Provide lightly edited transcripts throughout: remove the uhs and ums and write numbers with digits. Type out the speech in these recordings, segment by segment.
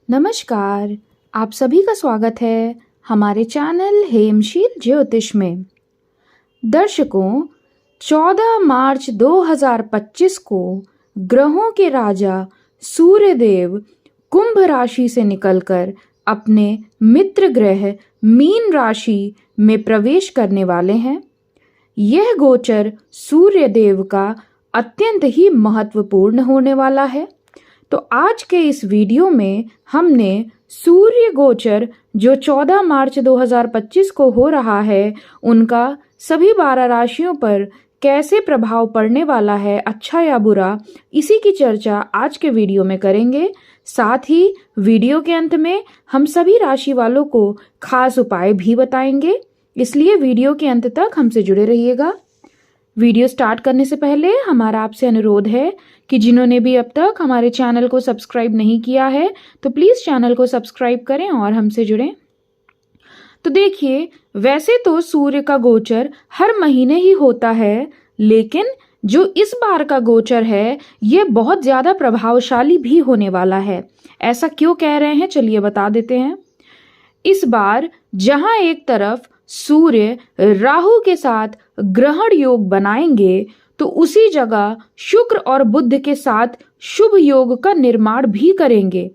नमस्कार। आप सभी का स्वागत है हमारे चैनल हेमशील ज्योतिष में। दर्शकों, 14 मार्च 2025 को ग्रहों के राजा सूर्यदेव कुंभ राशि से निकलकर अपने मित्र ग्रह मीन राशि में प्रवेश करने वाले हैं। यह गोचर सूर्यदेव का अत्यंत ही महत्वपूर्ण होने वाला है। तो आज के इस वीडियो में हमने सूर्य गोचर जो 14 मार्च 2025 को हो रहा है, उनका सभी 12 राशियों पर कैसे प्रभाव पड़ने वाला है, अच्छा या बुरा, इसी की चर्चा आज के वीडियो में करेंगे। साथ ही वीडियो के अंत में हम सभी राशि वालों को खास उपाय भी बताएंगे, इसलिए वीडियो के अंत तक हमसे जुड़े रहिएगा। वीडियो स्टार्ट करने से पहले हमारा आपसे अनुरोध है कि जिन्होंने भी अब तक हमारे चैनल को सब्सक्राइब नहीं किया है तो प्लीज़ चैनल को सब्सक्राइब करें और हमसे जुड़ें। तो देखिए, वैसे तो सूर्य का गोचर हर महीने ही होता है, लेकिन जो इस बार का गोचर है ये बहुत ज़्यादा प्रभावशाली भी होने वाला है। ऐसा क्यों कह रहे हैं, चलिए बता देते हैं। इस बार जहां एक तरफ सूर्य राहु के साथ ग्रहण योग बनाएंगे, तो उसी जगह शुक्र और बुध के साथ शुभ योग का निर्माण भी करेंगे।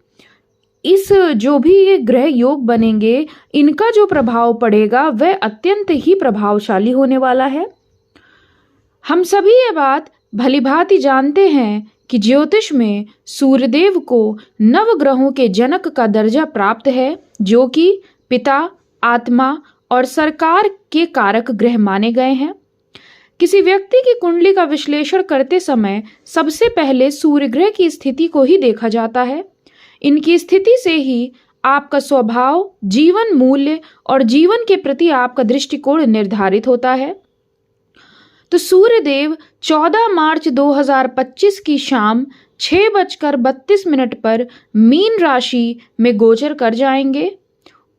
इस जो भी ये ग्रह योग बनेंगे, इनका जो प्रभाव पड़ेगा वह अत्यंत ही प्रभावशाली होने वाला है। हम सभी ये बात भलीभांति जानते हैं कि ज्योतिष में सूर्यदेव को नवग्रहों के जनक का दर्जा प्राप्त है, जो कि पिता, आत्मा और सरकार के कारक ग्रह माने गए हैं। किसी व्यक्ति की कुंडली का विश्लेषण करते समय सबसे पहले सूर्य ग्रह की स्थिति को ही देखा जाता है। इनकी स्थिति से ही आपका स्वभाव, जीवन मूल्य और जीवन के प्रति आपका दृष्टिकोण निर्धारित होता है। तो सूर्यदेव 14 मार्च 2025 की शाम 6:32 पर मीन राशि में गोचर कर जाएंगे।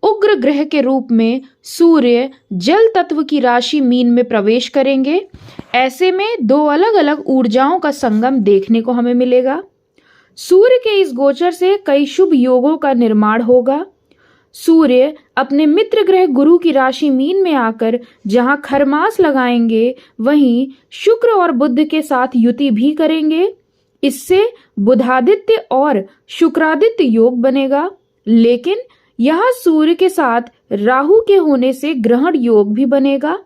उग्र ग्रह के रूप में सूर्य जल तत्व की राशि मीन में प्रवेश करेंगे। ऐसे में दो अलग अलग ऊर्जाओं का संगम देखने को हमें मिलेगा। सूर्य के इस गोचर से कई शुभ योगों का निर्माण होगा। सूर्य अपने मित्र ग्रह गुरु की राशि मीन में आकर जहां खरमास लगाएंगे, वहीं शुक्र और बुध के साथ युति भी करेंगे। इससे बुधादित्य और शुक्रादित्य योग बनेगा। लेकिन यहाँ सूर्य के साथ राहु के होने से ग्रहण योग भी बनेगा,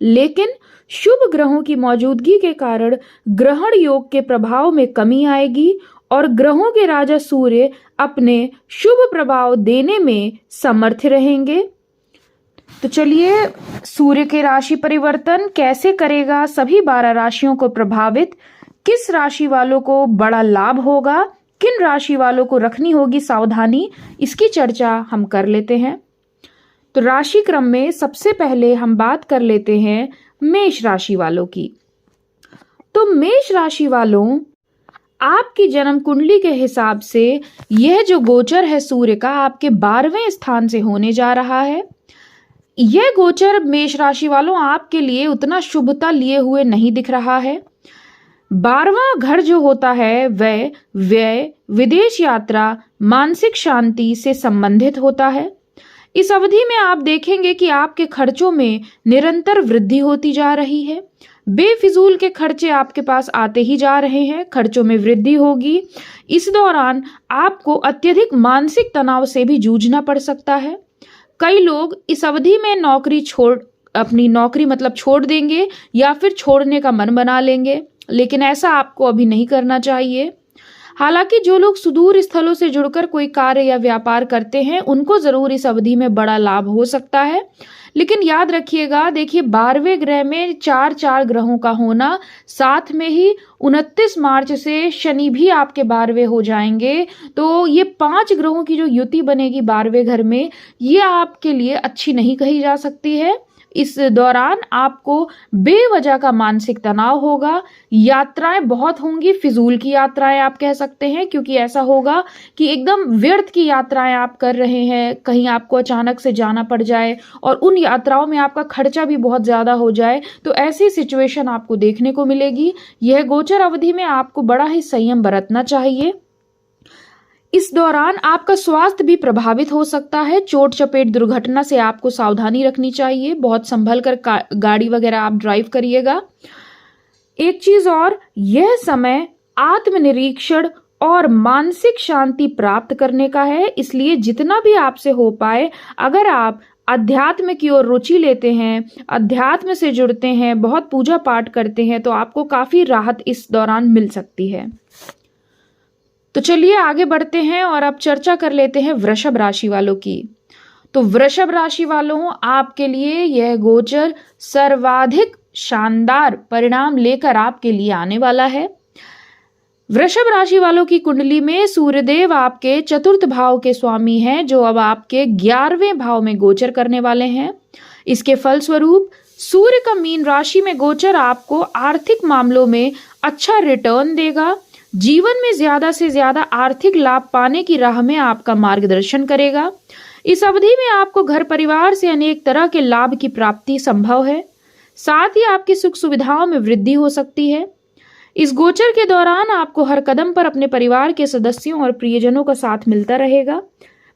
लेकिन शुभ ग्रहों की मौजूदगी के कारण ग्रहण योग के प्रभाव में कमी आएगी और ग्रहों के राजा सूर्य अपने शुभ प्रभाव देने में समर्थ रहेंगे। तो चलिए, सूर्य के राशि परिवर्तन कैसे करेगा, सभी 12 राशियों को प्रभावित, किस राशि वालों को बड़ा लाभ होगा, किन राशि वालों को रखनी होगी सावधानी, इसकी चर्चा हम कर लेते हैं। तो राशि क्रम में सबसे पहले हम बात कर लेते हैं मेष राशि वालों की। तो मेष राशि वालों, आपकी जन्म कुंडली के हिसाब से यह जो गोचर है सूर्य का आपके 12वें स्थान से होने जा रहा है। यह गोचर मेष राशि वालों आपके लिए उतना शुभता लिए हुए नहीं दिख रहा है। 12वां घर जो होता है वह व्यय, विदेश यात्रा, मानसिक शांति से संबंधित होता है। इस अवधि में आप देखेंगे कि आपके खर्चों में निरंतर वृद्धि होती जा रही है। बेफिजूल के खर्चे आपके पास आते ही जा रहे हैं, खर्चों में वृद्धि होगी। इस दौरान आपको अत्यधिक मानसिक तनाव से भी जूझना पड़ सकता है। कई लोग इस अवधि में अपनी नौकरी छोड़ देंगे या फिर छोड़ने का मन बना लेंगे, लेकिन ऐसा आपको अभी नहीं करना चाहिए। हालांकि जो लोग सुदूर स्थलों से जुड़कर कोई कार्य या व्यापार करते हैं, उनको जरूर इस अवधि में बड़ा लाभ हो सकता है। लेकिन याद रखिएगा, देखिए 12वें ग्रह में 4 ग्रहों का होना, साथ में ही 29 मार्च से शनि भी आपके 12वें हो जाएंगे। तो ये 5 ग्रहों की जो युति बनेगी 12वें घर में, ये आपके लिए अच्छी नहीं कही जा सकती है। इस दौरान आपको बेवजह का मानसिक तनाव होगा, यात्राएं बहुत होंगी, फिजूल की यात्राएं आप कह सकते हैं, क्योंकि ऐसा होगा कि एकदम व्यर्थ की यात्राएं आप कर रहे हैं, कहीं आपको अचानक से जाना पड़ जाए और उन यात्राओं में आपका खर्चा भी बहुत ज्यादा हो जाए, तो ऐसी सिचुएशन आपको देखने को मिलेगी। यह गोचर अवधि में आपको बड़ा ही संयम बरतना चाहिए। इस दौरान आपका स्वास्थ्य भी प्रभावित हो सकता है। चोट चपेट दुर्घटना से आपको सावधानी रखनी चाहिए। बहुत संभल कर गाड़ी वगैरह आप ड्राइव करिएगा। एक चीज और, यह समय आत्मनिरीक्षण और मानसिक शांति प्राप्त करने का है, इसलिए जितना भी आपसे हो पाए, अगर आप अध्यात्म की ओर रुचि लेते हैं, अध्यात्म से जुड़ते हैं, बहुत पूजा पाठ करते हैं, तो आपको काफी राहत इस दौरान मिल सकती है। तो चलिए आगे बढ़ते हैं और अब चर्चा कर लेते हैं वृषभ राशि वालों की। तो वृषभ राशि वालों, आपके लिए यह गोचर सर्वाधिक शानदार परिणाम लेकर आपके लिए आने वाला है। वृषभ राशि वालों की कुंडली में सूर्यदेव आपके चतुर्थ भाव के स्वामी हैं, जो अब आपके 11वें भाव में गोचर करने वाले हैं। इसके फलस्वरूप सूर्य का मीन राशि में गोचर आपको आर्थिक मामलों में अच्छा रिटर्न देगा। जीवन में ज्यादा से ज्यादा आर्थिक लाभ पाने की राह में आपका मार्गदर्शन करेगा। इस अवधि में आपको घर परिवार से अनेक तरह के लाभ की प्राप्ति संभव है। साथ ही आपकी सुख सुविधाओं में वृद्धि हो सकती है। इस गोचर के दौरान आपको हर कदम पर अपने परिवार के सदस्यों और प्रियजनों का साथ मिलता रहेगा।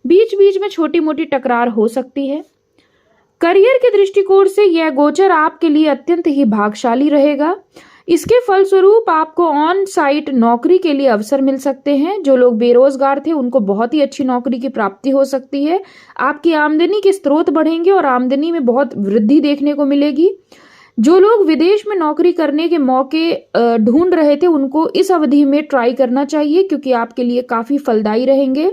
बीच बीच में छोटी मोटी टकरार हो सकती है। करियर के दृष्टिकोण से यह गोचर आपके लिए अत्यंत ही भाग्यशाली रहेगा। इसके फलस्वरूप आपको ऑन साइट नौकरी के लिए अवसर मिल सकते हैं। जो लोग बेरोजगार थे उनको बहुत ही अच्छी नौकरी की प्राप्ति हो सकती है। आपकी आमदनी के स्रोत बढ़ेंगे और आमदनी में बहुत वृद्धि देखने को मिलेगी। जो लोग विदेश में नौकरी करने के मौके ढूंढ रहे थे, उनको इस अवधि में ट्राई करना चाहिए, क्योंकि आपके लिए काफी फलदायी रहेंगे।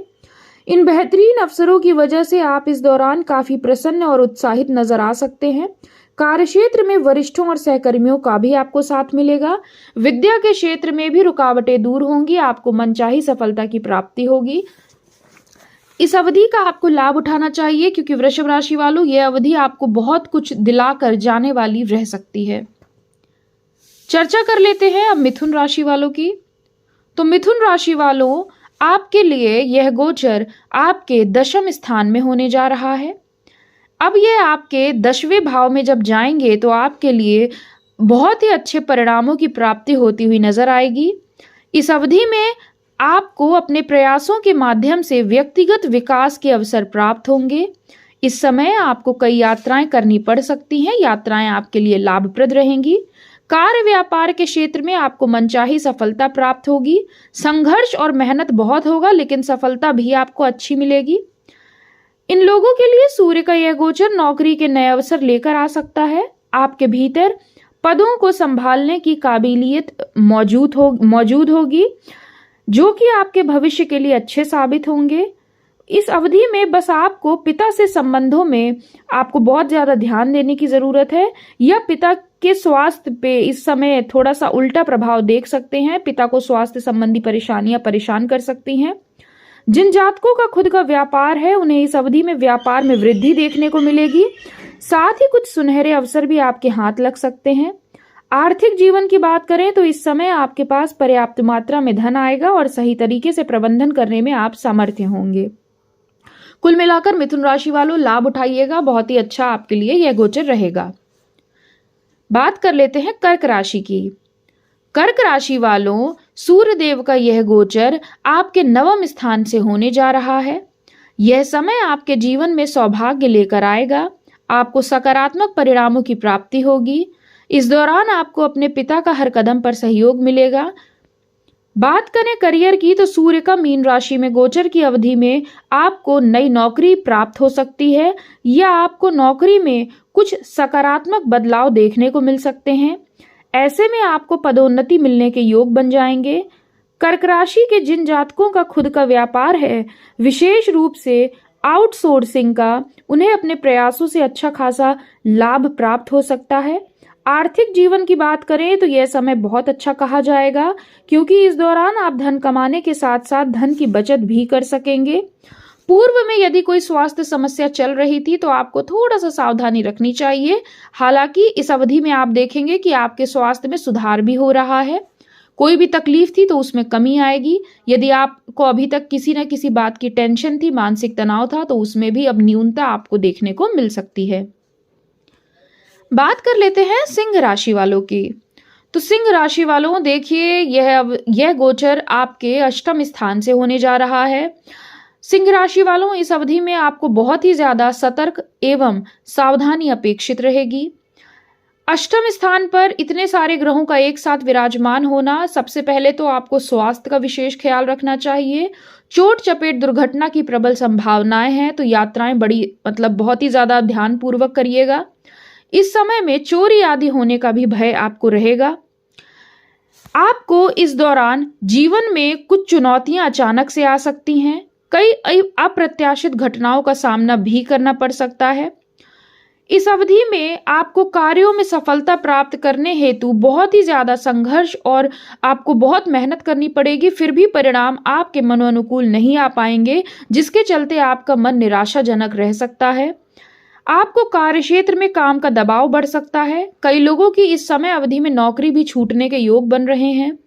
इन बेहतरीन अवसरों की वजह से आप इस दौरान काफी प्रसन्न और उत्साहित नजर आ सकते हैं। कार्यक्षेत्र में वरिष्ठों और सहकर्मियों का भी आपको साथ मिलेगा। विद्या के क्षेत्र में भी रुकावटें दूर होंगी। आपको मनचाही सफलता की प्राप्ति होगी। इस अवधि का आपको लाभ उठाना चाहिए, क्योंकि वृषभ राशि वालों, यह अवधि आपको बहुत कुछ दिलाकर जाने वाली रह सकती है। चर्चा कर लेते हैं अब मिथुन राशि वालों की। तो मिथुन राशि वालों, आपके लिए यह गोचर आपके 10वें स्थान में होने जा रहा है। अब यह आपके 10वें भाव में जब जाएंगे तो आपके लिए बहुत ही अच्छे परिणामों की प्राप्ति होती हुई नजर आएगी। इस अवधि में आपको अपने प्रयासों के माध्यम से व्यक्तिगत विकास के अवसर प्राप्त होंगे। इस समय आपको कई यात्राएं करनी पड़ सकती हैं। यात्राएं आपके लिए लाभप्रद रहेंगी। कार्य व्यापार के क्षेत्र में आपको मनचाही सफलता प्राप्त होगी। संघर्ष और मेहनत बहुत होगा, लेकिन सफलता भी आपको अच्छी मिलेगी। इन लोगों के लिए सूर्य का यह गोचर नौकरी के नए अवसर लेकर आ सकता है। आपके भीतर पदों को संभालने की काबिलियत मौजूद होगी, जो कि आपके भविष्य के लिए अच्छे साबित होंगे। इस अवधि में बस आपको पिता से संबंधों में आपको बहुत ज्यादा ध्यान देने की जरूरत है, या पिता के स्वास्थ्य पे इस समय थोड़ा सा उल्टा प्रभाव देख सकते हैं। पिता को स्वास्थ्य संबंधी परेशानियां परेशान कर सकती हैं। जिन जातकों का खुद का व्यापार है, उन्हें इस अवधि में व्यापार में वृद्धि देखने को मिलेगी। साथ ही कुछ सुनहरे अवसर भी आपके हाथ लग सकते हैं। आर्थिक जीवन की बात करें तो इस समय आपके पास पर्याप्त मात्रा में धन आएगा और सही तरीके से प्रबंधन करने में आप समर्थ होंगे। कुल मिलाकर मिथुन राशि वालों, लाभ उठाइएगा। बहुत ही अच्छा आपके लिए यह गोचर रहेगा। बात कर लेते हैं कर्क राशि की। कर्क राशि वालों, सूर्य देव का यह गोचर आपके 9वें स्थान से होने जा रहा है। यह समय आपके जीवन में सौभाग्य लेकर आएगा। आपको सकारात्मक परिणामों की प्राप्ति होगी। इस दौरान आपको अपने पिता का हर कदम पर सहयोग मिलेगा। बात करें करियर की, तो सूर्य का मीन राशि में गोचर की अवधि में आपको नई नौकरी प्राप्त हो सकती है, या आपको नौकरी में कुछ सकारात्मक बदलाव देखने को मिल सकते हैं। ऐसे में आपको पदोन्नति मिलने के योग बन जाएंगे। कर्क राशि के जिन जातकों का खुद का व्यापार है, विशेष रूप से आउटसोर्सिंग का, उन्हें अपने प्रयासों से अच्छा खासा लाभ प्राप्त हो सकता है। आर्थिक जीवन की बात करें तो यह समय बहुत अच्छा कहा जाएगा, क्योंकि इस दौरान आप धन कमाने के साथ साथ धन की बचत भी कर सकेंगे। पूर्व में यदि कोई स्वास्थ्य समस्या चल रही थी तो आपको थोड़ा सा सावधानी रखनी चाहिए। हालांकि इस अवधि में आप देखेंगे कि आपके स्वास्थ्य में सुधार भी हो रहा है। कोई भी तकलीफ थी तो उसमें कमी आएगी। यदि आपको अभी तक किसी न किसी बात की टेंशन थी, मानसिक तनाव था, तो उसमें भी अब न्यूनता आपको देखने को मिल सकती है। बात कर लेते हैं सिंह राशि वालों की। तो सिंह राशि वालों देखिए, यह गोचर आपके अष्टम स्थान से होने जा रहा है। सिंह राशि वालों, इस अवधि में आपको बहुत ही ज्यादा सतर्क एवं सावधानी अपेक्षित रहेगी। अष्टम स्थान पर इतने सारे ग्रहों का एक साथ विराजमान होना, सबसे पहले तो आपको स्वास्थ्य का विशेष ख्याल रखना चाहिए। चोट चपेट दुर्घटना की प्रबल संभावनाएं हैं, तो यात्राएं बहुत ही ज्यादा ध्यान पूर्वक करिएगा। इस समय में चोरी आदि होने का भी भय आपको रहेगा। आपको इस दौरान जीवन में कुछ चुनौतियां अचानक से आ सकती हैं। कई अप्रत्याशित घटनाओं का सामना भी करना पड़ सकता है। इस अवधि में आपको कार्यों में सफलता प्राप्त करने हेतु बहुत ही ज्यादा संघर्ष और आपको बहुत मेहनत करनी पड़ेगी, फिर भी परिणाम आपके मनोनुकूल नहीं आ पाएंगे, जिसके चलते आपका मन निराशाजनक रह सकता है। आपको कार्यक्षेत्र में काम का दबाव बढ़ सकता है। कई लोगों की इस समय अवधि में नौकरी भी छूटने के योग बन रहे हैं।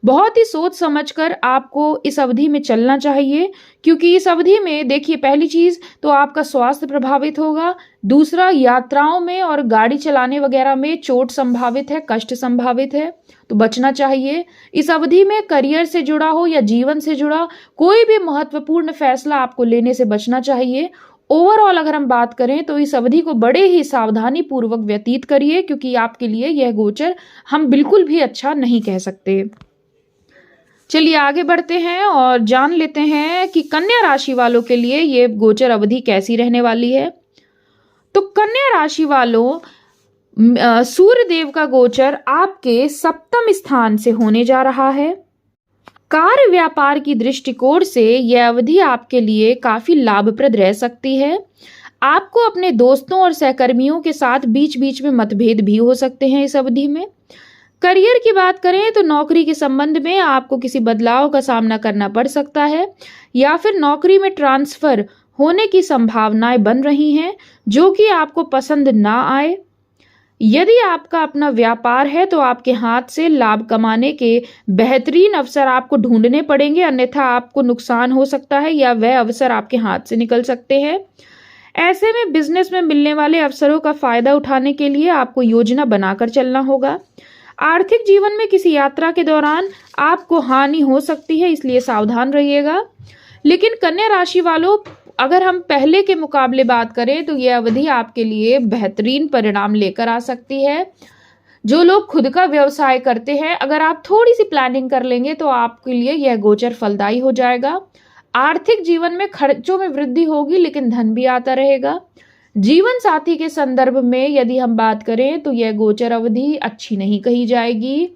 बहुत ही सोच समझकर आपको इस अवधि में चलना चाहिए, क्योंकि इस अवधि में देखिए, पहली चीज तो आपका स्वास्थ्य प्रभावित होगा। दूसरा, यात्राओं में और गाड़ी चलाने वगैरह में चोट संभावित है, कष्ट संभावित है, तो बचना चाहिए। इस अवधि में करियर से जुड़ा हो या जीवन से जुड़ा कोई भी महत्वपूर्ण फैसला आपको लेने से बचना चाहिए। ओवरऑल अगर हम बात करें तो इस अवधि को बड़े ही सावधानी पूर्वक व्यतीत करिए, क्योंकि आपके लिए यह गोचर हम बिल्कुल भी अच्छा नहीं कह सकते। चलिए आगे बढ़ते हैं और जान लेते हैं कि कन्या राशि वालों के लिए ये गोचर अवधि कैसी रहने वाली है। तो कन्या राशि वालों, सूर्य देव का गोचर आपके सप्तम स्थान से होने जा रहा है। कार्य व्यापार की दृष्टिकोण से यह अवधि आपके लिए काफी लाभप्रद रह सकती है। आपको अपने दोस्तों और सहकर्मियों के साथ बीच बीच में मतभेद भी हो सकते हैं इस अवधि में। करियर की बात करें तो नौकरी के संबंध में आपको किसी बदलाव का सामना करना पड़ सकता है, या फिर नौकरी में ट्रांसफर होने की संभावनाएं बन रही हैं, जो कि आपको पसंद ना आए। यदि आपका अपना व्यापार है तो आपके हाथ से लाभ कमाने के बेहतरीन अवसर आपको ढूंढने पड़ेंगे, अन्यथा आपको नुकसान हो सकता है या वह अवसर आपके हाथ से निकल सकते हैं। ऐसे में बिजनेस में मिलने वाले अवसरों का फायदा उठाने के लिए आपको योजना बनाकर चलना होगा। आर्थिक जीवन में किसी यात्रा के दौरान आपको हानि हो सकती है, इसलिए सावधान रहिएगा। लेकिन कन्या राशि वालों, अगर हम पहले के मुकाबले बात करें तो यह अवधि आपके लिए बेहतरीन परिणाम लेकर आ सकती है। जो लोग खुद का व्यवसाय करते हैं, अगर आप थोड़ी सी प्लानिंग कर लेंगे तो आपके लिए यह गोचर फलदायी हो जाएगा। आर्थिक जीवन में खर्चों में वृद्धि होगी, लेकिन धन भी आता रहेगा। जीवन साथी के संदर्भ में यदि हम बात करें तो यह गोचर अवधि अच्छी नहीं कही जाएगी।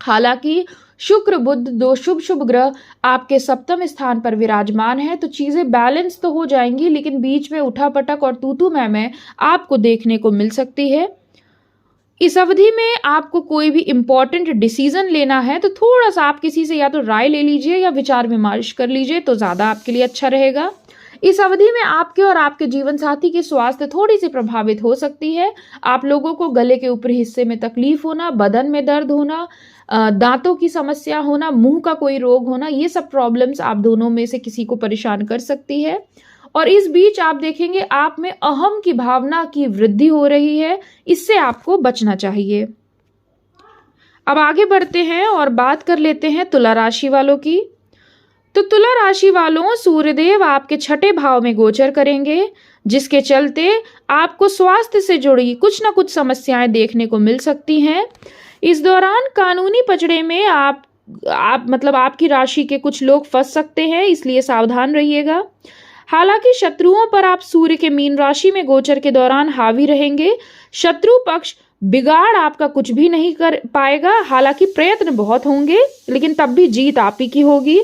हालांकि शुक्र बुध दो शुभ ग्रह आपके सप्तम स्थान पर विराजमान है, तो चीजें बैलेंस तो हो जाएंगी, लेकिन बीच में उठापटक और तूतू मैं आपको देखने को मिल सकती है। इस अवधि में आपको कोई भी इंपॉर्टेंट डिसीजन लेना है तो थोड़ा सा आप किसी से या तो राय ले लीजिए या विचार विमर्श कर लीजिए, तो ज्यादा आपके लिए अच्छा रहेगा। इस अवधि में आपके और आपके जीवन साथी की स्वास्थ्य थोड़ी सी प्रभावित हो सकती है। आप लोगों को गले के ऊपरी हिस्से में तकलीफ होना, बदन में दर्द होना, दांतों की समस्या होना, मुंह का कोई रोग होना, ये सब प्रॉब्लम्स आप दोनों में से किसी को परेशान कर सकती है। और इस बीच आप देखेंगे आप में अहम की भावना की वृद्धि हो रही है, इससे आपको बचना चाहिए। अब आगे बढ़ते हैं और बात कर लेते हैं तुला राशि वालों की। तो तुला राशि वालों, सूर्यदेव आपके छठे भाव में गोचर करेंगे, जिसके चलते आपको स्वास्थ्य से जुड़ी कुछ ना कुछ समस्याएं देखने को मिल सकती हैं। इस दौरान कानूनी पचड़े में आपकी राशि के कुछ लोग फंस सकते हैं, इसलिए सावधान रहिएगा। हालांकि शत्रुओं पर आप सूर्य के मीन राशि में गोचर के दौरान हावी रहेंगे। शत्रु पक्ष बिगाड़ आपका कुछ भी नहीं कर पाएगा। हालांकि प्रयत्न बहुत होंगे, लेकिन तब भी जीत आप ही की होगी।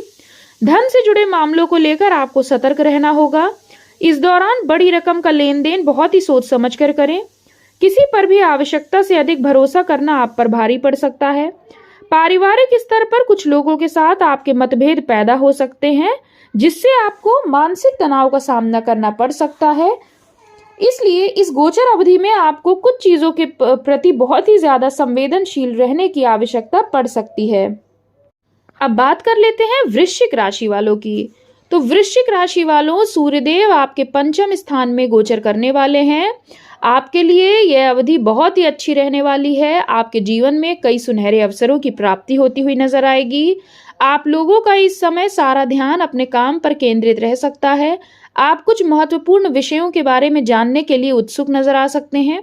धन से जुड़े मामलों को लेकर आपको सतर्क रहना होगा। इस दौरान बड़ी रकम का लेन देन बहुत ही सोच समझ कर करें। किसी पर भी आवश्यकता से अधिक भरोसा करना आप पर भारी पड़ सकता है। पारिवारिक स्तर पर कुछ लोगों के साथ आपके मतभेद पैदा हो सकते हैं, जिससे आपको मानसिक तनाव का सामना करना पड़ सकता है। इसलिए इस गोचर अवधि में आपको कुछ चीजों के प्रति बहुत ही ज्यादा संवेदनशील रहने की आवश्यकता पड़ सकती है। अब बात कर लेते हैं वृश्चिक राशि वालों की। तो वृश्चिक राशि वालों, सूर्यदेव आपके पंचम स्थान में गोचर करने वाले हैं। आपके लिए यह अवधि बहुत ही अच्छी रहने वाली है। आपके जीवन में कई सुनहरे अवसरों की प्राप्ति होती हुई नजर आएगी। आप लोगों का इस समय सारा ध्यान अपने काम पर केंद्रित रह सकता है। आप कुछ महत्वपूर्ण विषयों के बारे में जानने के लिए उत्सुक नजर आ सकते हैं।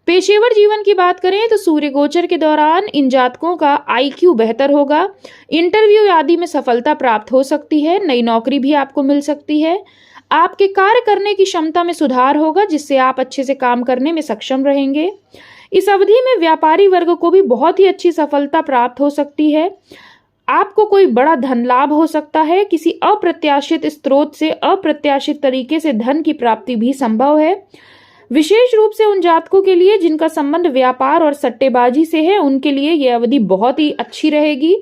पेशेवर जीवन की बात करें तो सूर्य गोचर के दौरान इन जातकों का आईक्यू बेहतर होगा। इंटरव्यू आदि में सफलता प्राप्त हो सकती है। नई नौकरी भी आपको मिल सकती है। आपके कार्य करने की क्षमता में सुधार होगा, जिससे आप अच्छे से काम करने में सक्षम रहेंगे। इस अवधि में व्यापारी वर्ग को भी बहुत ही अच्छी सफलता प्राप्त हो सकती है। आपको कोई बड़ा धन लाभ हो सकता है। किसी अप्रत्याशित स्रोत से अप्रत्याशित तरीके से धन की प्राप्ति भी संभव है। विशेष रूप से उन जातकों के लिए जिनका संबंध व्यापार और सट्टेबाजी से है, उनके लिए यह अवधि बहुत ही अच्छी रहेगी।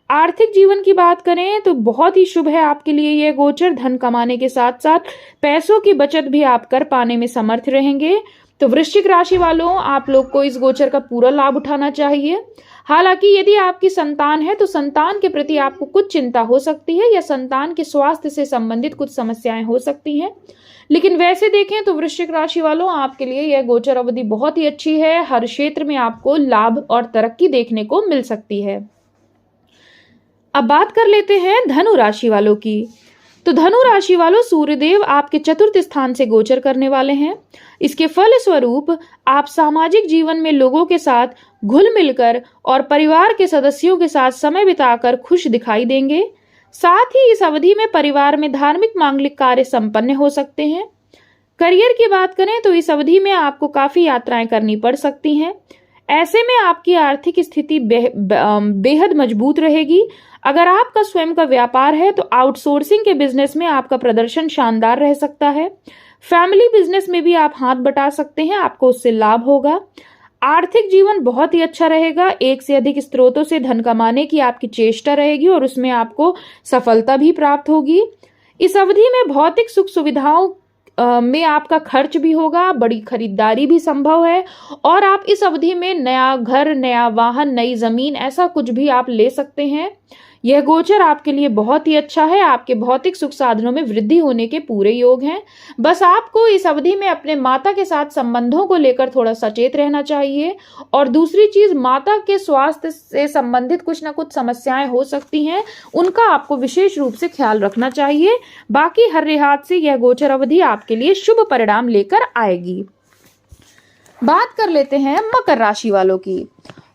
आर्थिक जीवन की बात करें तो बहुत ही शुभ है आपके लिए यह गोचर। धन कमाने के साथ साथ पैसों की बचत भी आप कर पाने में समर्थ रहेंगे। तो वृश्चिक राशि वालों, आप लोग को इस गोचर का पूरा लाभ उठाना चाहिए। हालांकि यदि आपकी संतान है तो संतान के प्रति आपको कुछ चिंता हो सकती है या संतान के स्वास्थ्य से संबंधित कुछ समस्याएं हो सकती हैं। लेकिन वैसे देखें तो वृश्चिक राशि वालों, आपके लिए यह गोचर अवधि बहुत ही अच्छी है। हर क्षेत्र में आपको लाभ और तरक्की देखने को मिल सकती है। अब बात कर लेते हैं धनु राशि वालों की। तो धनु राशि वालों, सूर्यदेव आपके चतुर्थ स्थान से गोचर करने वाले हैं। इसके फल स्वरूप आप सामाजिक जीवन में लोगों के साथ घुल मिलकर और परिवार के सदस्यों के साथ समय बिताकर खुश दिखाई देंगे। साथ ही इस अवधि में परिवार में धार्मिक मांगलिक कार्य संपन्न हो सकते हैं। करियर की बात करें तो इस अवधि में आपको काफी यात्राएं करनी पड़ सकती हैं। ऐसे में आपकी आर्थिक स्थिति बेहद मजबूत रहेगी। अगर आपका स्वयं का व्यापार है तो आउटसोर्सिंग के बिजनेस में आपका प्रदर्शन शानदार रह सकता है। फैमिली बिजनेस में भी आप हाथ बटा सकते हैं, आपको उससे लाभ होगा। आर्थिक जीवन बहुत ही अच्छा रहेगा। एक से अधिक स्रोतों से धन कमाने की आपकी चेष्टा रहेगी और उसमें आपको सफलता भी प्राप्त होगी। इस अवधि में भौतिक सुख सुविधाओं में आपका खर्च भी होगा। बड़ी खरीदारी भी संभव है और आप इस अवधि में नया घर, नया वाहन, नई जमीन, ऐसा कुछ भी आप ले सकते हैं। यह गोचर आपके लिए बहुत ही अच्छा है। आपके भौतिक सुख साधनों में वृद्धि होने के पूरे योग हैं। बस आपको इस अवधि में अपने माता के साथ संबंधों को लेकर थोड़ा सचेत रहना चाहिए। और दूसरी चीज, माता के स्वास्थ्य से संबंधित कुछ ना कुछ समस्याएं हो सकती हैं, उनका आपको विशेष रूप से ख्याल रखना चाहिए। बाकी हर लिहाज से यह गोचर अवधि आपके लिए शुभ परिणाम लेकर आएगी। बात कर लेते हैं मकर राशि वालों की।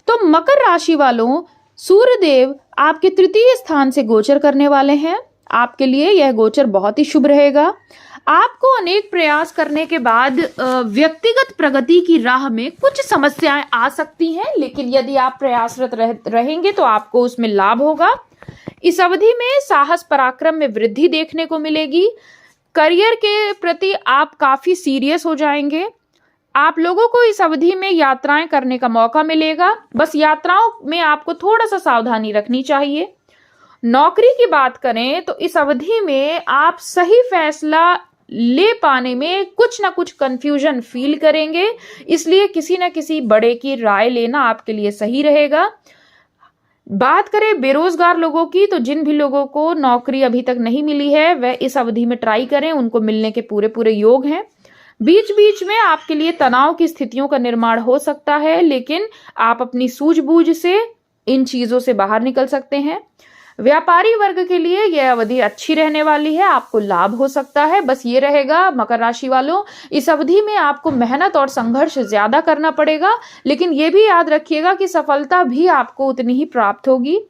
तो मकर राशि वालों, सूर्यदेव आपके तृतीय स्थान से गोचर करने वाले हैं। आपके लिए यह गोचर बहुत ही शुभ रहेगा। आपको अनेक प्रयास करने के बाद व्यक्तिगत प्रगति की राह में कुछ समस्याएं आ सकती हैं, लेकिन यदि आप प्रयासरत रहेंगे तो आपको उसमें लाभ होगा। इस अवधि में साहस पराक्रम में वृद्धि देखने को मिलेगी। करियर के प्रति आप काफी सीरियस हो जाएंगे। आप लोगों को इस अवधि में यात्राएं करने का मौका मिलेगा। बस यात्राओं में आपको थोड़ा सा सावधानी रखनी चाहिए। नौकरी की बात करें तो इस अवधि में आप सही फैसला ले पाने में कुछ ना कुछ कंफ्यूजन फील करेंगे, इसलिए किसी न किसी बड़े की राय लेना आपके लिए सही रहेगा। बात करें बेरोजगार लोगों की, तो जिन भी लोगों को नौकरी अभी तक नहीं मिली है वह इस अवधि में ट्राई करें, उनको मिलने के पूरे योग हैं। बीच बीच में आपके लिए तनाव की स्थितियों का निर्माण हो सकता है, लेकिन आप अपनी सूझबूझ से इन चीजों से बाहर निकल सकते हैं। व्यापारी वर्ग के लिए यह अवधि अच्छी रहने वाली है, आपको लाभ हो सकता है। बस ये रहेगा मकर राशि वालों, इस अवधि में आपको मेहनत और संघर्ष ज्यादा करना पड़ेगा, लेकिन यह भी याद रखिएगा कि सफलता भी आपको उतनी ही प्राप्त होगी।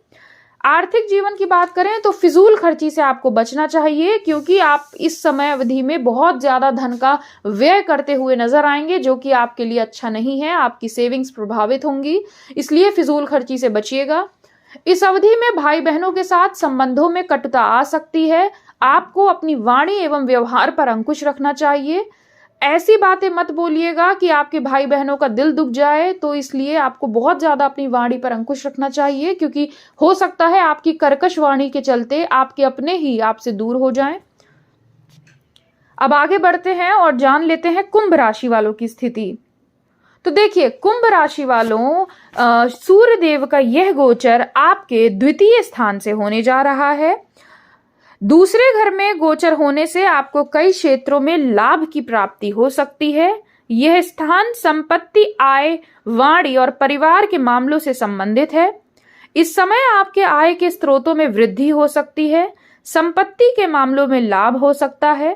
आर्थिक जीवन की बात करें तो फिजूल खर्ची से आपको बचना चाहिए, क्योंकि आप इस समय अवधि में बहुत ज्यादा धन का व्यय करते हुए नजर आएंगे, जो कि आपके लिए अच्छा नहीं है। आपकी सेविंग्स प्रभावित होंगी, इसलिए फिजूल खर्ची से बचिएगा। इस अवधि में भाई बहनों के साथ संबंधों में कटुता आ सकती है। आपको अपनी वाणी एवं व्यवहार पर अंकुश रखना चाहिए। ऐसी बातें मत बोलिएगा कि आपके भाई बहनों का दिल दुख जाए, तो इसलिए आपको बहुत ज्यादा अपनी वाणी पर अंकुश रखना चाहिए, क्योंकि हो सकता है आपकी कर्कश वाणी के चलते आपके अपने ही आपसे दूर हो जाएं। अब आगे बढ़ते हैं और जान लेते हैं कुंभ राशि वालों की स्थिति। तो देखिए, कुंभ राशि वालों, सूर्य देव का यह गोचर आपके द्वितीय स्थान से होने जा रहा है। दूसरे घर में गोचर होने से आपको कई क्षेत्रों में लाभ की प्राप्ति हो सकती है। यह स्थान संपत्ति, आय, वाणी और परिवार के मामलों से संबंधित है। इस समय आपके आय के स्रोतों में वृद्धि हो सकती है। संपत्ति के मामलों में लाभ हो सकता है।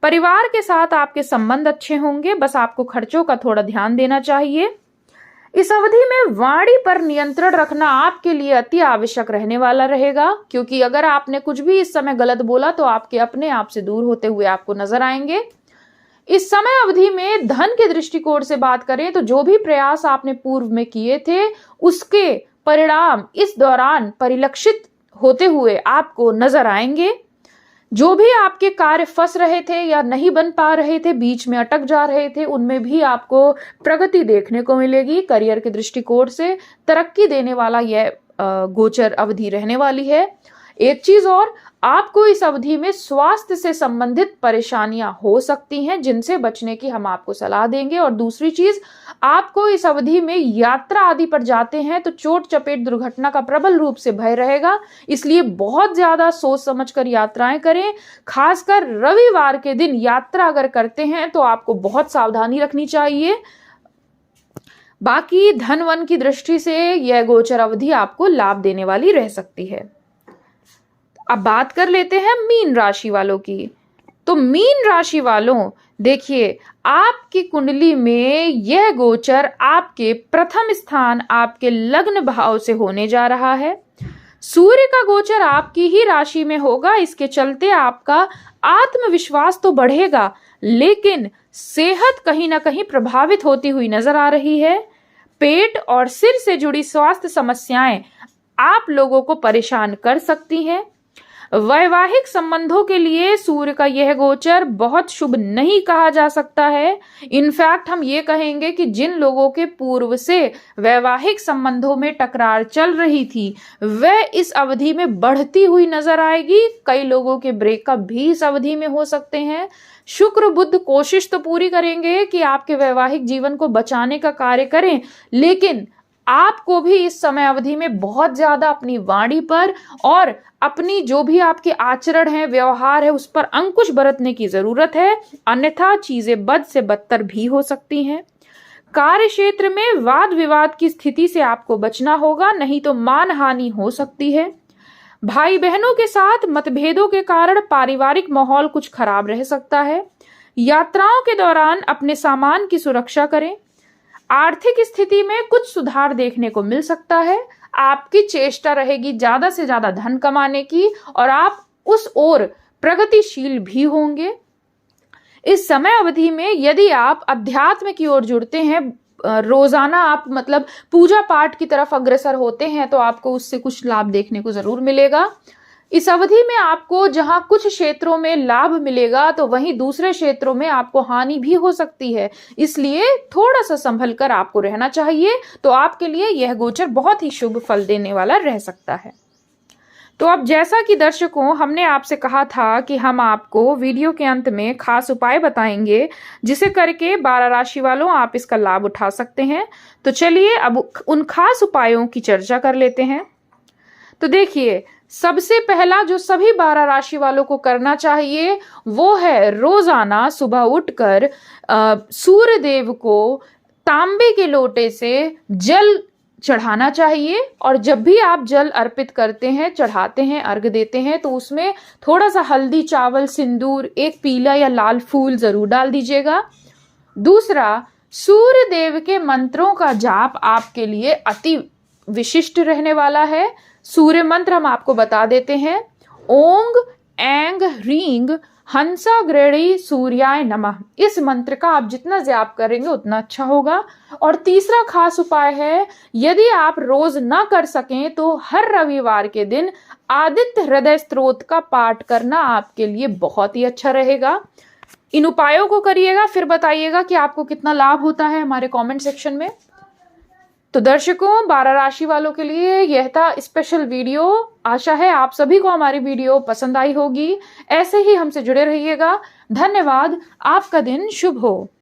परिवार के साथ आपके संबंध अच्छे होंगे, बस आपको खर्चों का थोड़ा ध्यान देना चाहिए। इस अवधि में वाणी पर नियंत्रण रखना आपके लिए अति आवश्यक रहने वाला रहेगा, क्योंकि अगर आपने कुछ भी इस समय गलत बोला तो आपके अपने आप से दूर होते हुए आपको नजर आएंगे। इस समय अवधि में धन के दृष्टिकोण से बात करें तो जो भी प्रयास आपने पूर्व में किए थे उसके परिणाम इस दौरान परिलक्षित होते हुए आपको नजर आएंगे। जो भी आपके कार्य फंस रहे थे या नहीं बन पा रहे थे, बीच में अटक जा रहे थे, उनमें भी आपको प्रगति देखने को मिलेगी। करियर के दृष्टिकोण से तरक्की देने वाला यह गोचर अवधि रहने वाली है। एक चीज और, आपको इस अवधि में स्वास्थ्य से संबंधित परेशानियां हो सकती हैं, जिनसे बचने की हम आपको सलाह देंगे। और दूसरी चीज, आपको इस अवधि में यात्रा आदि पर जाते हैं तो चोट चपेट दुर्घटना का प्रबल रूप से भय रहेगा, इसलिए बहुत ज्यादा सोच समझकर यात्राएं करें। खासकर रविवार के दिन यात्रा अगर करते हैं तो आपको बहुत सावधानी रखनी चाहिए। बाकी धन वन की दृष्टि से यह गोचर अवधि आपको लाभ देने वाली रह सकती है। अब बात कर लेते हैं मीन राशि वालों की। तो मीन राशि वालों, देखिए, आपकी कुंडली में यह गोचर आपके प्रथम स्थान, आपके लग्न भाव से होने जा रहा है। सूर्य का गोचर आपकी ही राशि में होगा। इसके चलते आपका आत्मविश्वास तो बढ़ेगा, लेकिन सेहत कहीं ना कहीं प्रभावित होती हुई नजर आ रही है। पेट और सिर से जुड़ी स्वास्थ्य समस्याएं आप लोगों को परेशान कर सकती हैं। वैवाहिक संबंधों के लिए सूर्य का यह गोचर बहुत शुभ नहीं कहा जा सकता है। इनफैक्ट हम ये कहेंगे कि जिन लोगों के पूर्व से वैवाहिक संबंधों में टकरार चल रही थी, वह इस अवधि में बढ़ती हुई नजर आएगी। कई लोगों के ब्रेकअप भी इस अवधि में हो सकते हैं। शुक्र बुध कोशिश तो पूरी करेंगे कि आपके वैवाहिक जीवन को बचाने का कार्य करें, लेकिन आपको भी इस समय अवधि में बहुत ज्यादा अपनी वाणी पर और अपनी जो भी आपके आचरण है, व्यवहार है, उस पर अंकुश बरतने की जरूरत है, अन्यथा चीजें बद से बदतर भी हो सकती हैं। कार्य क्षेत्र में वाद विवाद की स्थिति से आपको बचना होगा, नहीं तो मानहानि हो सकती है। भाई बहनों के साथ मतभेदों के कारण पारिवारिक माहौल कुछ खराब रह सकता है। यात्राओं के दौरान अपने सामान की सुरक्षा करें। आर्थिक स्थिति में कुछ सुधार देखने को मिल सकता है। आपकी चेष्टा रहेगी ज्यादा से ज्यादा धन कमाने की और आप उस ओर प्रगतिशील भी होंगे। इस समय अवधि में यदि आप अध्यात्म की ओर जुड़ते हैं, रोजाना आप मतलब पूजा पाठ की तरफ अग्रसर होते हैं, तो आपको उससे कुछ लाभ देखने को जरूर मिलेगा। इस अवधि में आपको जहां कुछ क्षेत्रों में लाभ मिलेगा तो वहीं दूसरे क्षेत्रों में आपको हानि भी हो सकती है, इसलिए थोड़ा सा संभल कर आपको रहना चाहिए। तो आपके लिए यह गोचर बहुत ही शुभ फल देने वाला रह सकता है। तो अब जैसा कि दर्शकों हमने आपसे कहा था कि हम आपको वीडियो के अंत में खास उपाय बताएंगे, जिसे करके 12 राशि वालों आप इसका लाभ उठा सकते हैं। तो चलिए अब उन खास उपायों की चर्चा कर लेते हैं। तो देखिए, सबसे पहला जो सभी 12 राशि वालों को करना चाहिए वो है रोजाना सुबह उठकर सूर्य देव को तांबे के लोटे से जल चढ़ाना चाहिए। और जब भी आप जल अर्पित करते हैं, चढ़ाते हैं, अर्घ देते हैं, तो उसमें थोड़ा सा हल्दी, चावल, सिंदूर, एक पीला या लाल फूल जरूर डाल दीजिएगा। दूसरा, सूर्य देव के मंत्रों का जाप आपके लिए अति विशिष्ट रहने वाला है। सूर्य मंत्र हम आपको बता देते हैं। ओंग एंग ह्रींग हंसाग्रणी सूर्याय नमः। इस मंत्र का आप जितना जाप करेंगे उतना अच्छा होगा। और तीसरा खास उपाय है, यदि आप रोज ना कर सकें तो हर रविवार के दिन आदित्य हृदय स्तोत्र का पाठ करना आपके लिए बहुत ही अच्छा रहेगा। इन उपायों को करिएगा, फिर बताइएगा कि आपको कितना लाभ होता है हमारे कमेंट सेक्शन में। तो दर्शकों, 12 राशि वालों के लिए यह था स्पेशल वीडियो। आशा है आप सभी को हमारी वीडियो पसंद आई होगी। ऐसे ही हमसे जुड़े रहिएगा। धन्यवाद। आपका दिन शुभ हो।